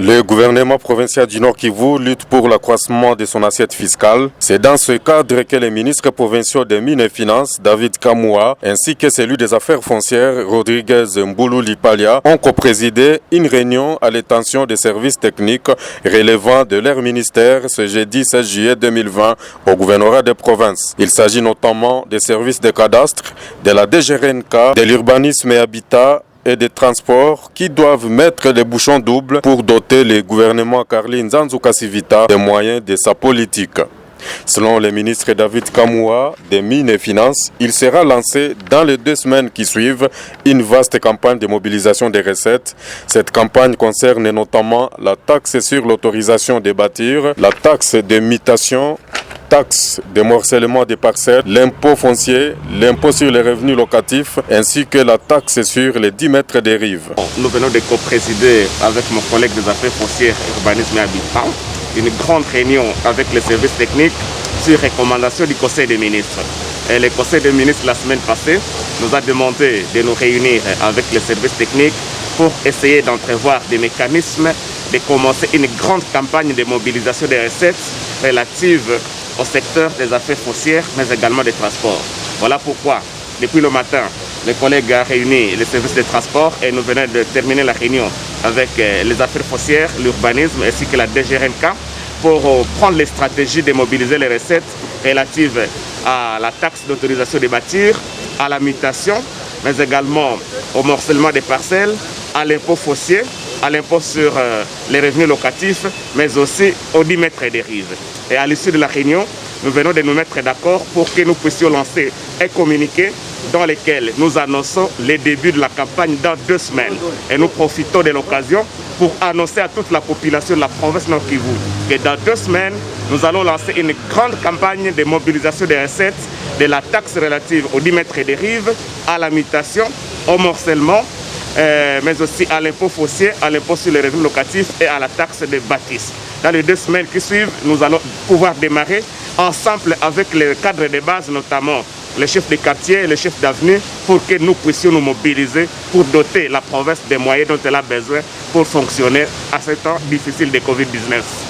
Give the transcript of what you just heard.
Le gouvernement provincial du Nord Kivu lutte pour l'accroissement de son assiette fiscale. C'est dans ce cadre que les ministres provinciaux des Mines et Finances, David Kamua, ainsi que celui des Affaires foncières, Rodriguez Mboulou Lipalia, ont coprésidé une réunion à l'intention des services techniques relevant de leur ministère ce jeudi 16 juillet 2020 au gouvernorat des provinces. Il s'agit notamment des services de cadastre, de la DGRNK, de l'urbanisme et habitat, et des transports qui doivent mettre les bouchons doubles pour doter le gouvernement Karli Nzanzu Kasivita des moyens de sa politique. Selon le ministre David Kamua des Mines et Finances, il sera lancé dans les 2 semaines qui suivent une vaste campagne de mobilisation des recettes. Cette campagne concerne notamment la taxe sur l'autorisation de bâtir, la taxe de mutation, taxe de morcellement des parcelles, l'impôt foncier, l'impôt sur les revenus locatifs ainsi que la taxe sur les 10 mètres des rives. Nous venons de co-présider avec mon collègue des affaires foncières, urbanisme et habitat une grande réunion avec les services techniques sur recommandation du Conseil des ministres. Et le Conseil des ministres la semaine passée nous a demandé de nous réunir avec les services techniques pour essayer d'entrevoir des mécanismes de commencer une grande campagne de mobilisation des recettes relatives au secteur des affaires foncières, mais également des transports. Voilà pourquoi, depuis le matin, le collègue a réuni les services de transport et nous venons de terminer la réunion avec les affaires foncières, l'urbanisme ainsi que la DGRNK pour prendre les stratégies de mobiliser les recettes relatives à la taxe d'autorisation de bâtir, à la mutation, mais également au morcellement des parcelles, à l'impôt foncier, à l'impôt sur les revenus locatifs, mais aussi aux 10 mètres des rives. Et à l'issue de la réunion, nous venons de nous mettre d'accord pour que nous puissions lancer un communiqué dans lequel nous annonçons les débuts de la campagne dans 2 semaines. Et nous profitons de l'occasion pour annoncer à toute la population de la province Nord Kivu que dans 2 semaines, nous allons lancer une grande campagne de mobilisation des recettes de la taxe relative aux 10 mètres des rives, à la mutation, au morcellement, mais aussi à l'impôt foncier, à l'impôt sur les revenus locatifs et à la taxe de bâtisse. Dans les 2 semaines qui suivent, nous allons pouvoir démarrer ensemble avec les cadres de base, notamment les chefs de quartier et les chefs d'avenue, pour que nous puissions nous mobiliser pour doter la province des moyens dont elle a besoin pour fonctionner à ce temps difficile de Covid-19.